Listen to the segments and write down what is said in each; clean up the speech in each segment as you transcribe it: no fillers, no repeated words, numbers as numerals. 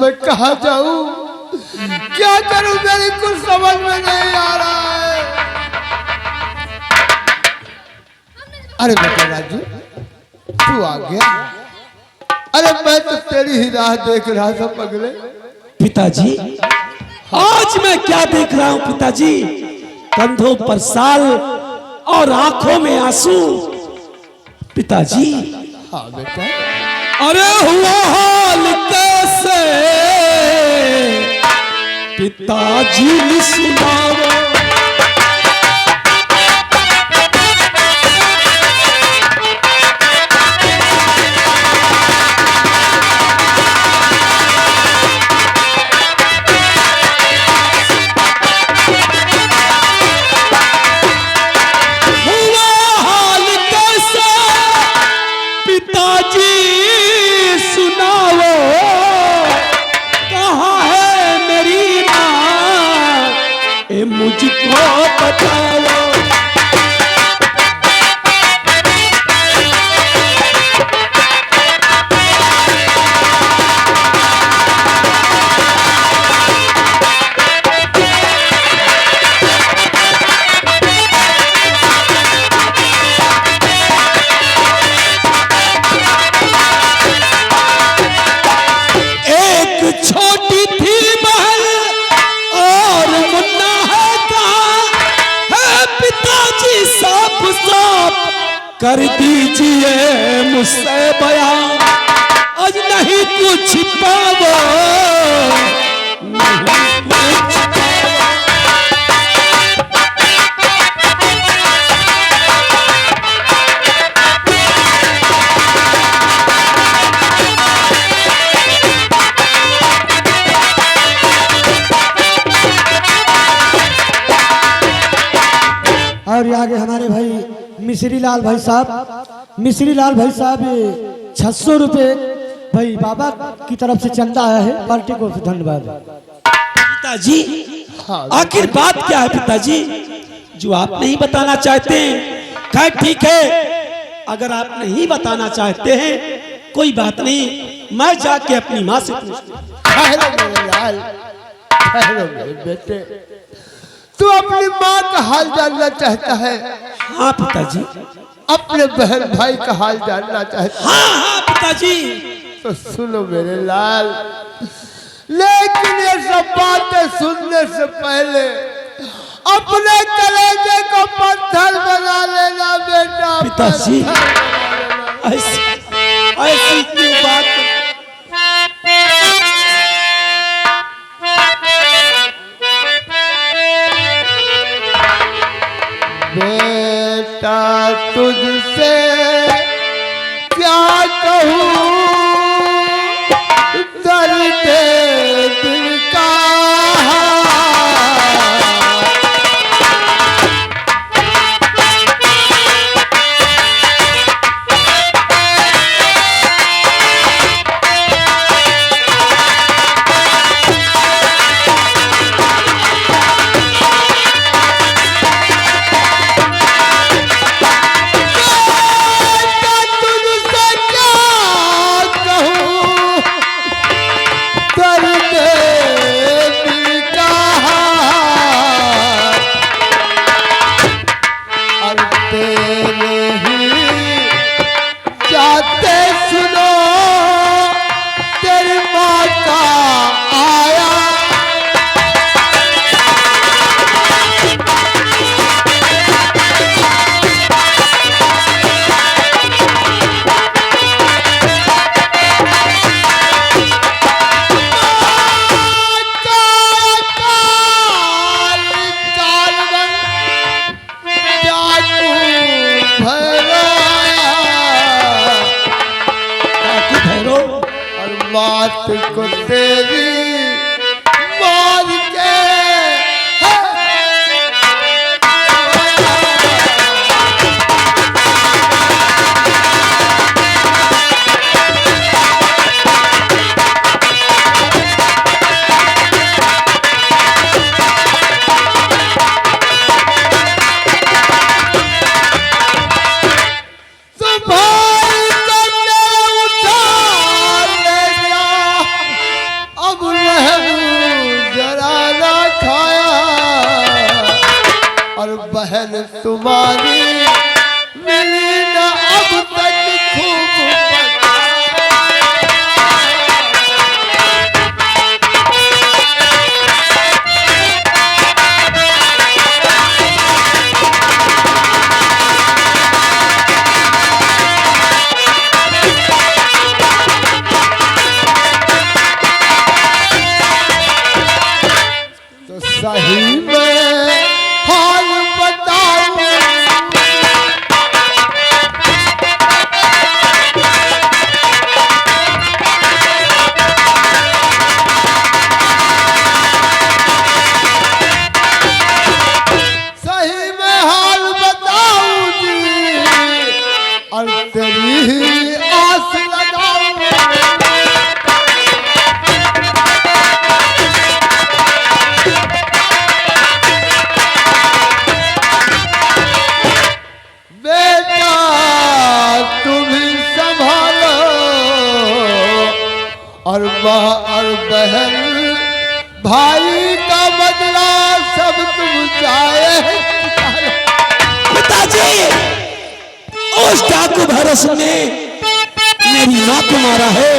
मैं कहाँ जाऊं, क्या करूं, मेरी कुछ समझ में नहीं आ रहा है। अरे बेटा राजू, तू आ गया। अरे मैं तो तेरी ही राह देख रहा था पगले। पिताजी, आज मैं क्या देख रहा हूँ पिताजी? कंधों पर साल और आंखों में आंसू। पिताजी। हाँ बेटा। अरे हुआ हाल कैसे पिताजी सुनाओ। मुझको बताओ। एक छोटी थी महल और मुन्ना साफ साफ कर दीजिए मुझसे बयान। आज नहीं कुछ पाओ, नहीं कुछ और आगे हमारे भाई मिश्री लाल भाई साहब 600 रुपए भाई बाबा की तरफ से चंदा आया है, पार्टी को धन्यवाद। पिताजी, आखिर बात क्या है पिताजी जो आप नहीं बताना चाहते हैं? खैर ठीक है, अगर आप नहीं बताना चाहते हैं कोई बात नहीं, मैं जाके अपनी माँ से पूछता हूँ। बेटे, तू अपनी माँ का हाल जानना चाहता है? हाँ पिताजी। अपने बहन भाई का हाल जानना चाहता है? हाँ पिताजी। तो सुनो मेरे लाल, लेकिन ये सब बातें सुनने से पहले अपने कलेजे को पत्थर बना लेना बेटा। पिताजी, ऐसी क्यों बात? बेटा तुझसे क्या कहूँ, दर्द दिल का। बात को तेरी मार के अब और बहन भाई का बदला सब तुम चाहे। पिताजी, उस डाकू भैरव ने मेरी माँ को मारा है,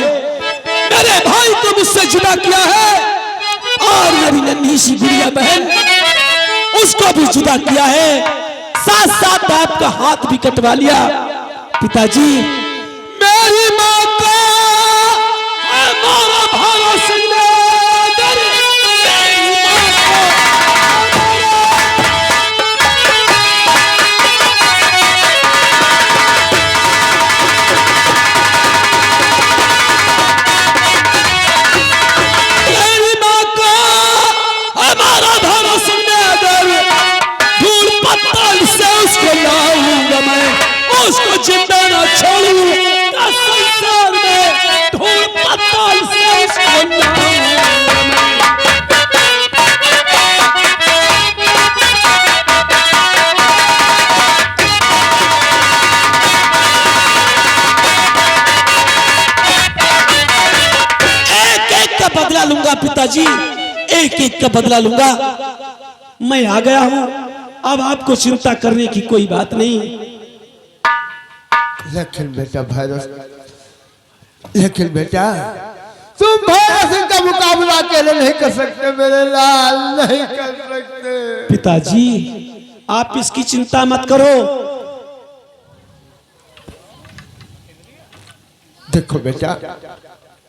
मेरे भाई को मुझसे जुदा किया है और मेरी नन्ही सी गुड़िया बहन उसको भी जुदा किया है, साथ साथ आपका हाथ भी कटवा लिया। पिताजी, मेरी माँ का हमारा भारा सुनने उसको जिंदा ना छोड़ूंगा, संसार में धूल पत्तल से उसको एक-एक का बदला लूंगा पिताजी, एक-एक का बदला लूंगा। मैं आ गया हूं, अब आपको चिंता करने की कोई बात नहीं। लेकिन बेटा भैरव, लेकिन बेटा तुम भैरव सिंह का मुकाबला अकेले नहीं कर सकते मेरे लाल, नहीं कर सकते। पिताजी, आप इसकी चिंता मत करो। देखो बेटा,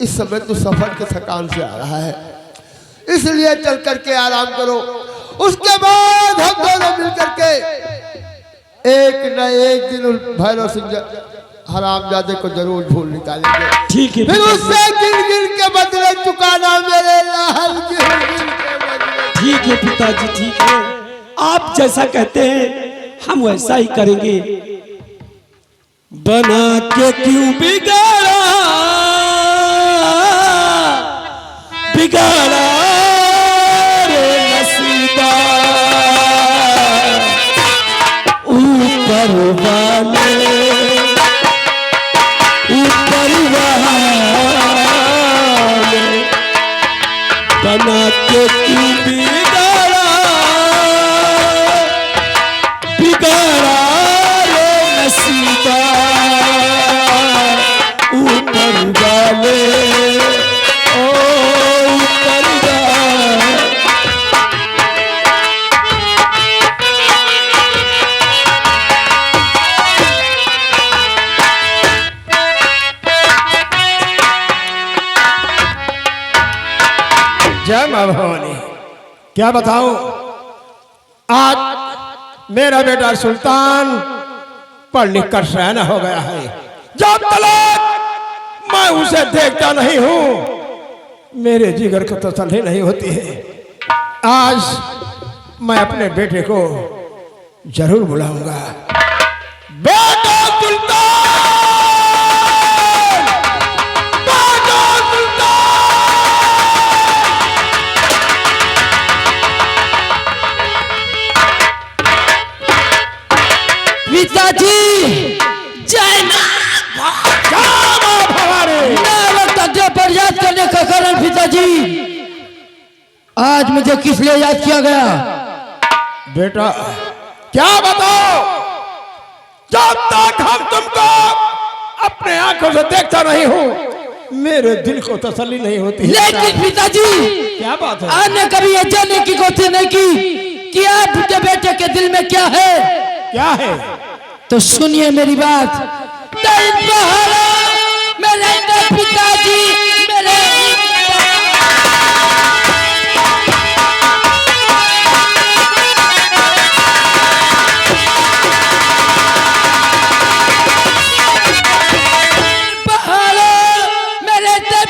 इस समय तो सफर के थकान से आ रहा है, इसलिए चल करके आराम करो, उसके बाद हम दोनों मिल करके एक न एक दिन भैरव सिंह हरामजादे को जरूर ढूंढ निकालेंगे। ठीक है, फिर उससे गिर गिर के बदले चुकाना मेरे लाल, गिर गिर के बदले। ठीक है पिताजी, ठीक है, आप जैसा कहते हैं हम वैसा ही करेंगे। बना के क्यों बिगाड़ा, बिगाड़ा रे नसीबा, ऊपर वाले बना के क्यों बिगाड़ा, बिगाड़ा रे नसीबा, ऊपर वाले ओ ऊपर वाले। जय मां भवानी। क्या बताऊं, आज मेरा बेटा सुल्तान पढ़ लिख कर सयान हो गया है। जब तक मैं उसे देखता नहीं हूं मेरे जिगर को तसल्ली नहीं होती है। आज मैं अपने बेटे को जरूर बुलाऊंगा। बेटा सुल्तान, बेटा सुल्तान। पिताजी, जय मां भवानी। पर याद करने का कारण पिताजी, आज मुझे किस लिए याद किया गया? बेटा क्या बताओ, जब तक हम तुमको अपने आंखों से देखता नहीं हूँ मेरे दिल को तसल्ली नहीं होती। लेकिन पिताजी, क्या बात है? आपने कभी ये जानने की कोशिश नहीं की कि आपके बेटे के दिल में क्या है? क्या है? तो सुनिए मेरी बात। मेरे पिताजी, मेरे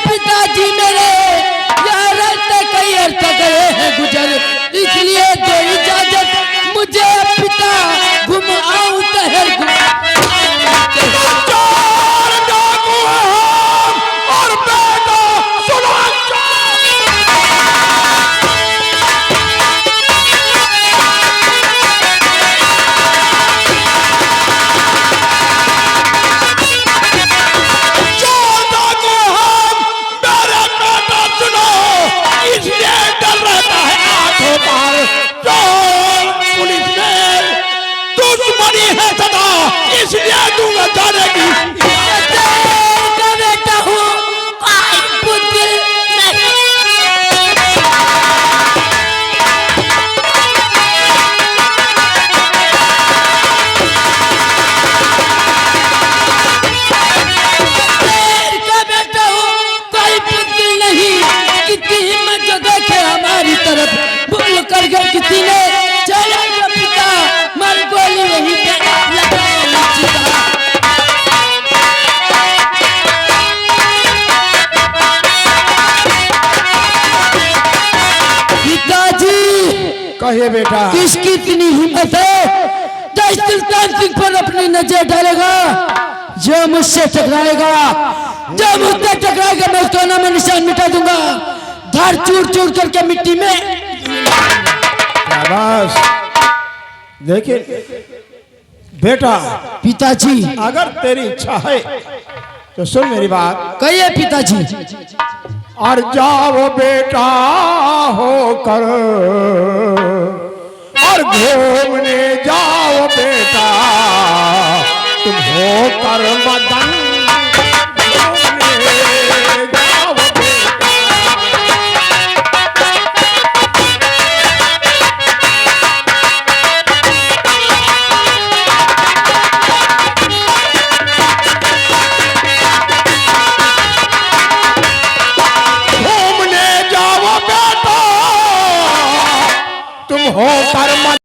पिताजी मेरे यार कई अर्थ गए हैं गुजर, इसलिए दो इजाजत मुझे पिता घुम आऊं तहर कहिए बेटा। किसकी इतनी हिम्मत है जो इस सुल्तान सिंह पर अपनी नजर डालेगा? जो मुझसे टकराएगा, जो मुझसे टकराएगा, मैं उसका नाम निशान मिटा दूंगा, धर चूर चूर करके मिट्टी में। शाबाश। देखिए बेटा, पिताजी, अगर तेरी इच्छा है तो सुन मेरी बात। कहिए पिताजी। और जाओ बेटा होकर और घूमने जाओ बेटा, तुम होकर मदन घूमने जाओ बेटा। घूमने जाओ बेटा, तुम होकर